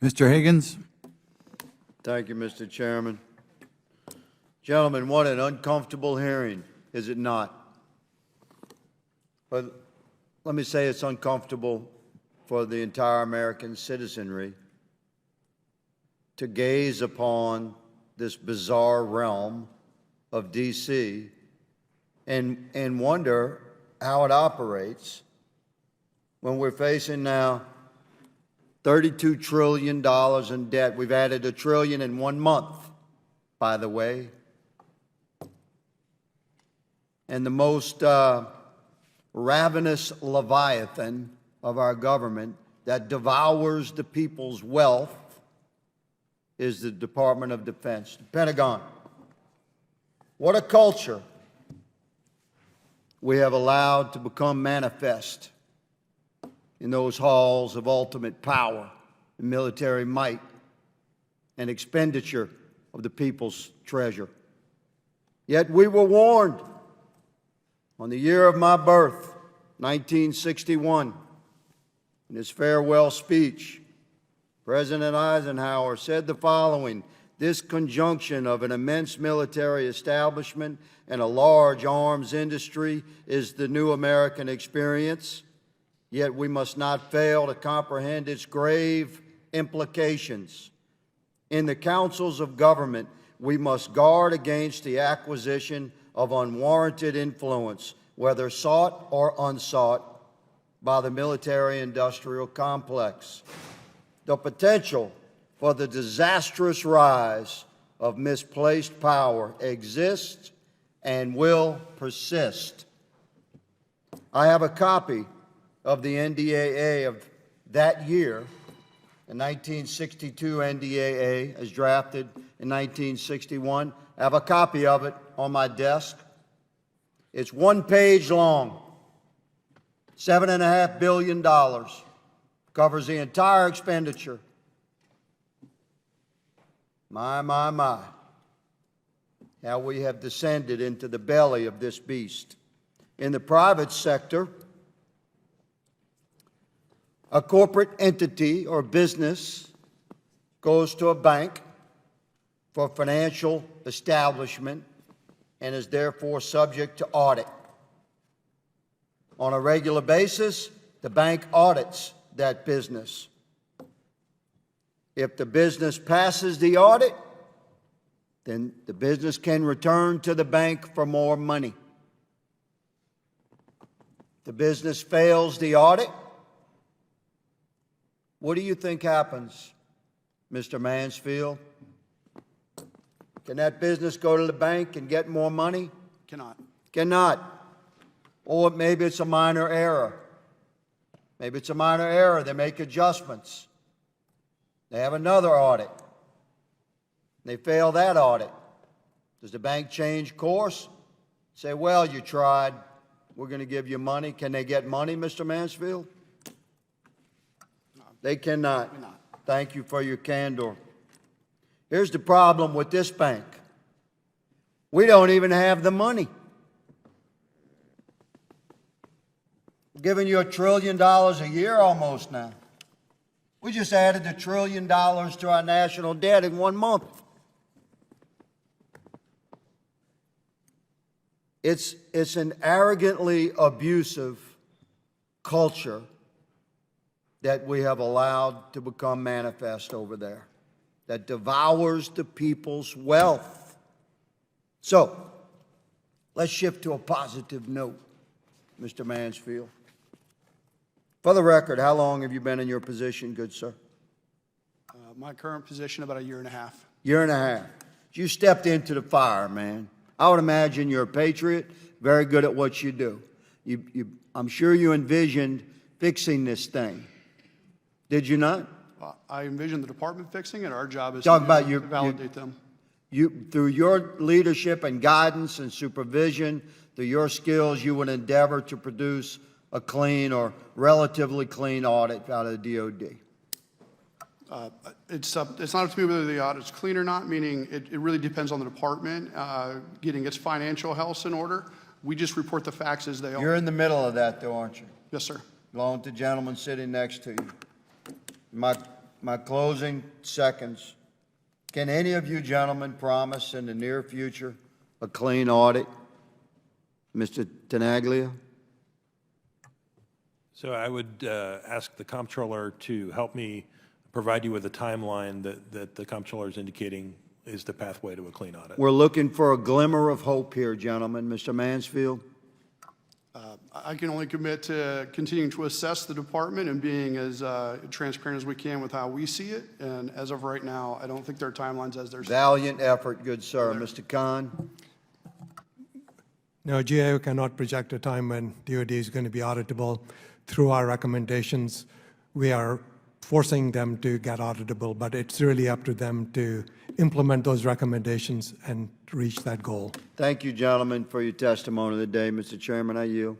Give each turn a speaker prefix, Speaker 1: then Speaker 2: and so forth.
Speaker 1: Mr. Higgins.
Speaker 2: Thank you, Mr. Chairman. Gentlemen, what an uncomfortable hearing, is it not? But let me say it's uncomfortable for the entire American citizenry to gaze upon this bizarre realm of D.C. and wonder how it operates when we're facing now $32 trillion in debt. We've added $1 trillion in 1 month, by the way. And the most ravenous Leviathan of our government that devours the people's wealth is the Department of Defense, the Pentagon. What a culture we have allowed to become manifest in those halls of ultimate power and military might and expenditure of the people's treasure. Yet we were warned on the year of my birth, 1961, in his farewell speech. President Eisenhower said the following: "This conjunction of an immense military establishment and a large arms industry is the new American experience. Yet we must not fail to comprehend its grave implications. In the councils of government, we must guard against the acquisition of unwarranted influence, whether sought or unsought, by the military-industrial complex. The potential for the disastrous rise of misplaced power exists and will persist." I have a copy of the NDAA of that year, the 1962 NDAA as drafted in 1961. I have a copy of it on my desk. It's 1 page long, $7.5 billion, covers the entire expenditure. My, how we have descended into the belly of this beast. In the private sector, a corporate entity or business goes to a bank for financial establishment and is therefore subject to audit. On a regular basis, the bank audits that business. If the business passes the audit, then the business can return to the bank for more money. If the business fails the audit, what do you think happens, Mr. Mansfield? Can that business go to the bank and get more money?
Speaker 3: Cannot.
Speaker 2: Cannot. Or maybe it's a minor error. Maybe it's a minor error. They make adjustments. They have another audit. They fail that audit. Does the bank change course? Say, well, you tried. We're going to give you money. Can they get money, Mr. Mansfield? They cannot. Thank you for your candor. Here's the problem with this bank. We don't even have the money. We're giving you $1 trillion a year almost now. We just added $1 trillion to our national debt in 1 month. It's an arrogantly abusive culture that we have allowed to become manifest over there, that devours the people's wealth. So, let's shift to a positive note, Mr. Mansfield. For the record, how long have you been in your position, good sir?
Speaker 3: My current position, about 1.5 years.
Speaker 2: Year and a half. You stepped into the fire, man. I would imagine you're a patriot, very good at what you do. I'm sure you envisioned fixing this thing. Did you not?
Speaker 3: I envision the department fixing it. Our job is
Speaker 2: Talk
Speaker 3: to
Speaker 2: about you,
Speaker 3: validate them.
Speaker 2: Through your leadership and guidance and supervision, through your skills, you would endeavor to produce a clean or relatively clean audit out of the DOD.
Speaker 3: It's not up to me whether the audit's clean or not, meaning it really depends on the department getting its financial house in order. We just report the facts as they are.
Speaker 2: You're in the middle of that, though, aren't you?
Speaker 3: Yes, sir.
Speaker 2: Along with the gentleman sitting next to you. My my closing seconds. Can any of you gentlemen promise in the near future a clean audit? Mr. Tenaglia?
Speaker 1: So I would ask the comptroller to help me provide you with a timeline that the comptroller is indicating is the pathway to a clean audit.
Speaker 2: We're looking for a glimmer of hope here, gentlemen. Mr. Mansfield?
Speaker 3: I can only commit to continuing to assess the department and being as transparent as we can with how we see it. And as of right now, I don't think there are timelines as there's.
Speaker 2: Valiant effort, good sir. Mr. Khan?
Speaker 4: No, GAO cannot project a time when DOD is going to be auditable. Through our recommendations, we are forcing them to get auditable, but it's really up to them to implement those recommendations and reach that goal.
Speaker 2: Thank you, gentlemen, for your testimony today. Mr. Chairman, I yield.